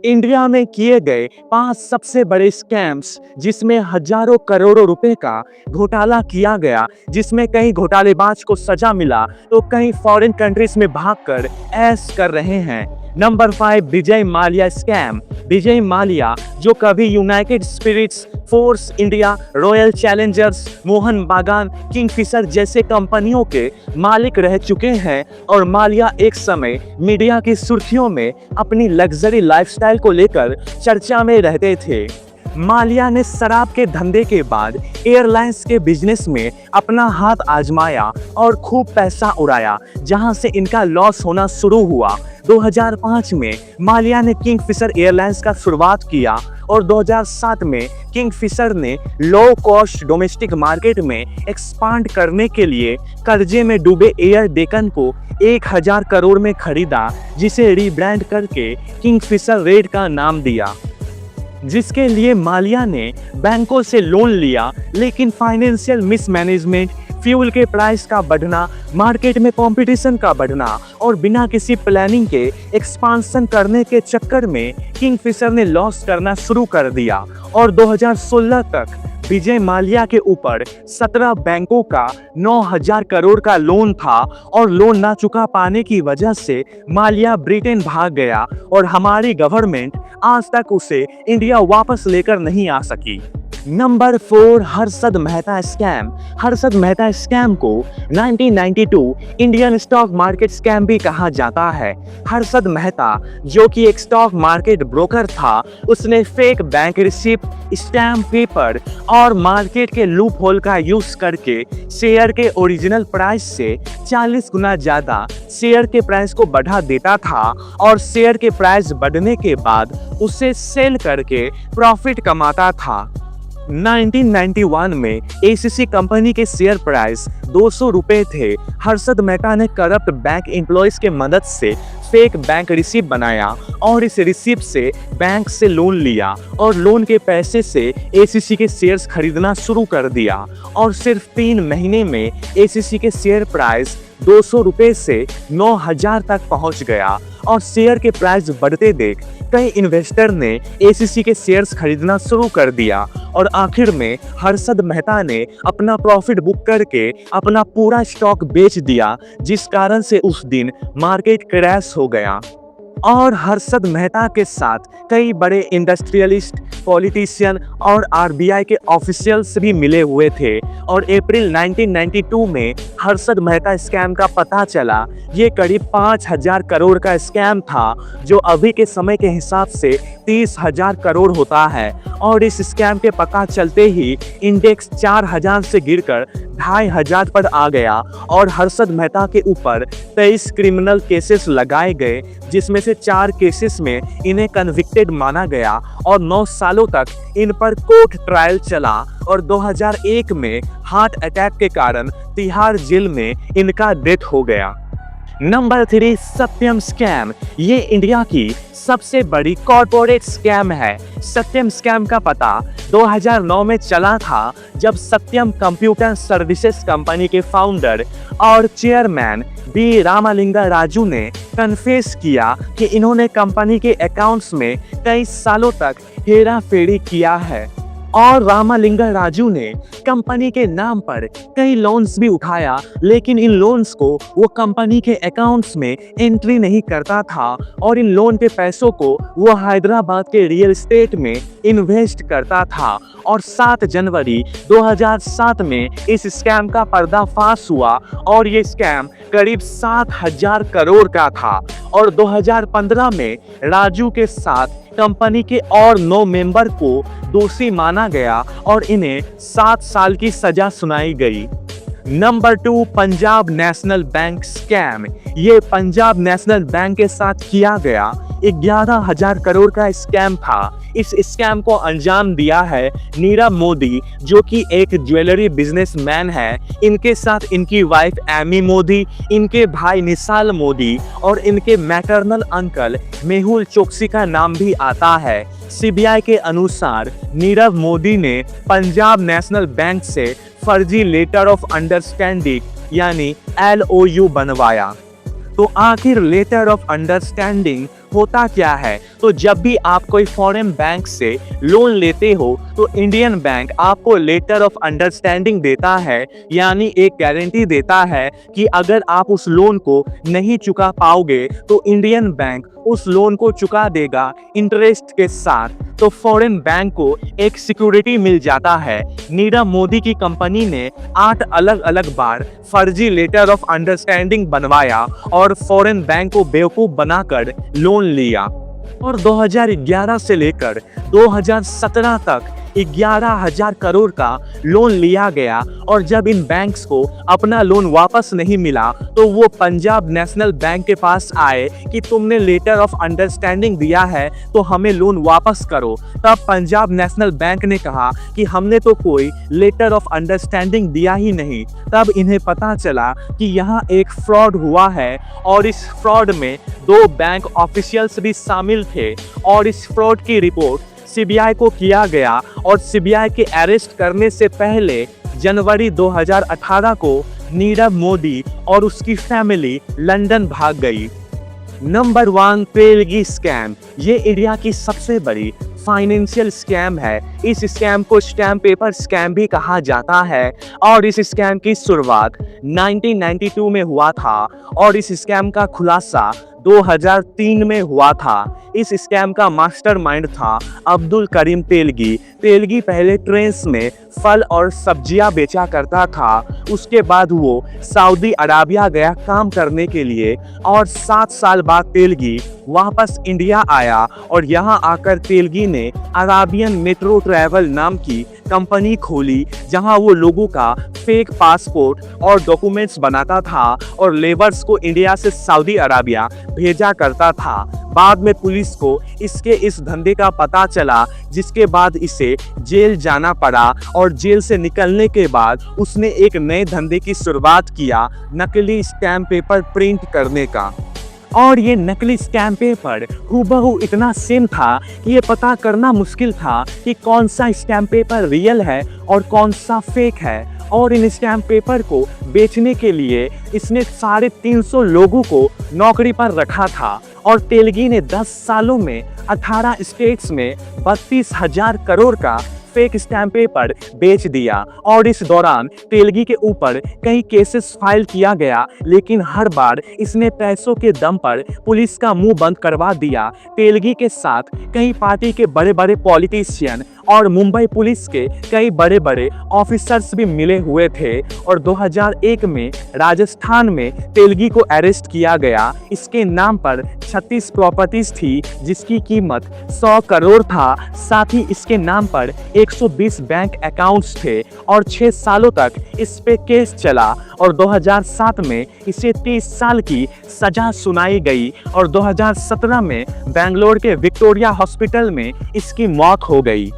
India में किए गए 5 सबसे बड़े स्कैम्स जिसमें हजारों करोड़ों रुपए का घोटाला किया गया, जिसमें कई घोटालेबाज को सजा मिला तो कई फॉरेन कंट्रीज में भागकर ऐश कर रहे हैं। Number 5, Vijay Mallya scam. विजय माल्या, जो कभी United Spirits, Force India, Royal Challengers, Mohun Bagan, Kingfisher जैसे कंपनियों के मालिक रह चुके हैं, और माल्या एक समय मीडिया की सुर्खियों में अपनी लग्जरी लाइफस्टाइल को लेकर चर्चा में रहते थे। माल्या ने शराब के धंधे के बाद एयरलाइंस के बिजनेस में अपना हाथ आजमाया और खूब पैसा उड़ाया, जहां से इनका लॉस होना शुरू हुआ। 2005 में माल्या ने किंगफिशर एयरलाइंस का शुरुआत किया और 2007 में किंगफिशर ने लो कॉस्ट डोमेस्टिक मार्केट में एक्सपांड करने के लिए कर्जे में डूबे एयर डेकन को 1000 करोड़ में खरीदा, जिसे रीब्रांड करके किंगफिशर रेड का नाम दिया, जिसके लिए माल्या ने बैंकों से लोन लिया। लेकिन फाइनेंशियल मिसमैनेजमेंट, फ्यूल के प्राइस का बढ़ना, मार्केट में कंपटीशन का बढ़ना और बिना किसी प्लानिंग के एक्सपांशन करने के चक्कर में किंगफिशर ने लॉस करना शुरू कर दिया और 2016 तक विजय माल्या के ऊपर 17 बैंकों का 9000 करोड़ का लोन था और लोन ना चुका पाने की वजह से माल्या ब्रिटेन भाग गया और हमारी गवर्नमेंट आज तक उसे इंडिया वापस लेकर नहीं आ सकी। Number 4, Harshad Mehta scam. Harshad Mehta scam को 1992 इंडियन स्टॉक मार्केट स्कैम भी कहा जाता है। हर्षद मेहता, जो कि एक स्टॉक मार्केट ब्रोकर था, उसने fake bank receipt, stamp paper और मार्केट के लूप होल का यूज करके शेयर के ओरिजिनल प्राइस से 40 गुना ज्यादा शेयर के प्राइस को बढ़ा देता था और शेयर के प्राइस बढ़ने के बाद उसे सेल करके प्रॉफिट कमाता था। 1991 में एसीसी कंपनी के शेयर प्राइस 200 रुपए थे। हर्षद मेहता ने करप्ट बैंक एम्प्लॉयज के मदद से फेक बैंक रिसिप्ट बनाया और इस रिसिप्ट से बैंक से लोन लिया और लोन के पैसे से एसीसी के शेयर्स खरीदना शुरू कर दिया और सिर्फ 3 महीने में एसीसी के शेयर प्राइस 200 रुपए से 9000 तक पहुंच गया और शेयर के प्राइस बढ़ते देख कई इन्वेस्टर ने एसीसी के शेयर्स खरीदना शुरू कर दिया और आखिर में हर्षद मेहता ने अपना प्रॉफिट बुक करके अपना पूरा स्टॉक बेच दिया, जिस कारण से उस दिन मार्केट क्रैश हो गया। और हर्षद मेहता के साथ कई बड़े इंडस्ट्रियलिस्ट, पॉलिटिशियन और आरबीआई के ऑफिशियल्स भी मिले हुए थे और अप्रैल 1992 में हर्षद मेहता स्कैम का पता चला। ये करीब 5000 करोड़ का स्कैम था, जो अभी के समय के हिसाब से 30,000 करोड़ होता है और इस स्कैम के पता चलते ही इंडेक्स 4000 से गिरकर 2500 पर आ गया और हर्षद मेहता के ऊपर 23 क्रिमिनल केसेस लगाए गए, जिसमें से 4 केसेस में इन्हें कन्विक्टेड माना गया और 9 सालों तक इन पर कोर्ट ट्रायल चला और 2001 में हार्ट अटैक के कारण तिहाड़ जेल में इनका डेथ हो गया। नंबर 3, सत्यम स्कैम। ये इंडिया की सबसे बड़ी कॉर्पोरेट स्कैम है। सत्यम स्कैम का पता 2009 में चला था, जब सत्यम कंप्यूटर सर्विसेज कंपनी के फाउंडर और चेयरमैन बी रामालिंगा राजू ने कन्फेस किया कि इन्होंने कंपनी के अकाउंट्स में कई सालों तक हेरा फेरी किया है और रामालिंगा राजू ने कंपनी के नाम पर कई लोन्स भी उठाया, लेकिन इन लोन्स को वो कंपनी के अकाउंट्स में एंट्री नहीं करता था और इन लोन के पैसों को वो हैदराबाद के रियल एस्टेट में इन्वेस्ट करता था। और 7 जनवरी 2007 में इस स्कैम का पर्दाफाश हुआ और ये स्कैम करीब 7000 करोड़ का था और 2015 में राजू के साथ कंपनी के और 9 मेंबर को दोषी माना गया और इन्हें 7 साल की सजा सुनाई गई। Number 2, Punjab national bank scam. ये पंजाब नेशनल बैंक के साथ किया गया 11,000 करोड़ का स्कैम था। इस स्कैम को अंजाम दिया है नीरव मोदी, जो कि एक ज्वेलरी बिजनेसमैन है। इनके साथ इनकी वाइफ एमी मोदी, इनके भाई निशाल मोदी और इनके मैटरनल अंकल मेहुल चोकसी का नाम भी आता है। सीबीआई के अनुसार नीरव मोदी ने पंजाब नेशनल बैंक से फर्जी लेटर ऑफ अंडरस्टैंडिंग यानी LOU बनवाया। तो आखिर लेटर ऑफ अंडरस्टैंडिंग होता क्या है, तो जब भी आप कोई फॉरेन बैंक से लोन लेते हो तो इंडियन बैंक आपको लेटर ऑफ अंडरस्टैंडिंग देता है, यानी एक गारंटी देता है कि अगर आप उस लोन को नहीं चुका पाओगे तो इंडियन बैंक उस लोन को चुका देगा इंटरेस्ट के साथ। तो फॉरेन बैंक को एक सिक्योरिटी मिल जाता है। नीरव मोदी की कंपनी ने 8 अलग अलग बार फर्जी लेटर ऑफ अंडरस्टैंडिंग बनवाया और फॉरेन बैंक को बेवकूफ बनाकर लोन लिया और 2011 से लेकर 2017 तक 11,000 करोड़ का लोन लिया गया। और जब इन बैंक्स को अपना लोन वापस नहीं मिला तो वो पंजाब नेशनल बैंक के पास आए कि तुमने लेटर ऑफ अंडरस्टैंडिंग दिया है तो हमें लोन वापस करो। तब पंजाब नेशनल बैंक ने कहा कि हमने तो कोई लेटर ऑफ अंडरस्टैंडिंग दिया ही नहीं। तब इन्हें पता चला कि यहाँ एक फ्रॉड हुआ है और इस फ्रॉड में 2 बैंक ऑफिशियल्स भी शामिल थे और इस फ्रॉड की रिपोर्ट सीबीआई को किया गया और सीबीआई के अरेस्ट करने से पहले जनवरी 2018 को नीरव मोदी और उसकी फैमिली लंदन भाग गई। Number 1, Telgi scam. ये इंडिया की सबसे बड़ी फाइनेंशियल स्कैम है। इस स्कैम को स्टैम्प पेपर स्कैम भी कहा जाता है और इस स्कैम की शुरुआत 1992 में हुआ था और इस स्कैम का खुलासा 2003 में हुआ था। इस स्कैम का मास्टरमाइंड था अब्दुल करीम तेलगी। तेलगी पहले ट्रेन्स में फल और सब्जियां बेचा करता था। उसके बाद वो सऊदी अरेबिया गया काम करने के लिए और 7 साल बाद तेलगी वापस इंडिया आया और यहाँ आकर तेलगी ने अराबियन मेट्रो ट्रैवल नाम की कंपनी खोली जहां वो लोगों का फेक पासपोर्ट और डॉक्यूमेंट्स बनाता था और लेबर्स को इंडिया से सऊदी अरेबिया भेजा करता था। बाद में पुलिस को इसके इस धंधे का पता चला जिसके बाद इसे जेल जाना पड़ा और जेल से निकलने के बाद उसने एक नए धंधे की शुरुआत किया, नकली स्टैम्प पेपर प्रिंट करने का। और ये नकली स्टैम्प पेपर हूबहू इतना सेम था कि ये पता करना मुश्किल था कि कौन सा स्टैम्प पेपर रियल है और कौन सा फेक है। और इन स्टैम्प पेपर को बेचने के लिए इसने 350 लोगों को नौकरी पर रखा था और तेलगी ने 10 सालों में 18 स्टेट्स में 32,000 करोड़ का फेक स्टैम्प पेपर बेच दिया। और इस दौरान तेलगी के ऊपर कई केसेस फाइल किया गया, लेकिन हर बार इसने पैसों के दम पर पुलिस का मुंह बंद करवा दिया। तेलगी के साथ कई पार्टी के बड़े बड़े पॉलिटिशियन और मुंबई पुलिस के कई बड़े बड़े ऑफिसर्स भी मिले हुए थे और 2001 में राजस्थान में तेलगी को अरेस्ट किया गया। इसके नाम पर 36 प्रॉपर्टीज थी जिसकी कीमत 100 करोड़ था। साथ ही इसके नाम पर 120 बैंक अकाउंट्स थे और 6 सालों तक इस पे केस चला और 2007 में इसे 30 साल की सजा सुनाई गई और 2017 में बेंगलोर के विक्टोरिया हॉस्पिटल में इसकी मौत हो गई।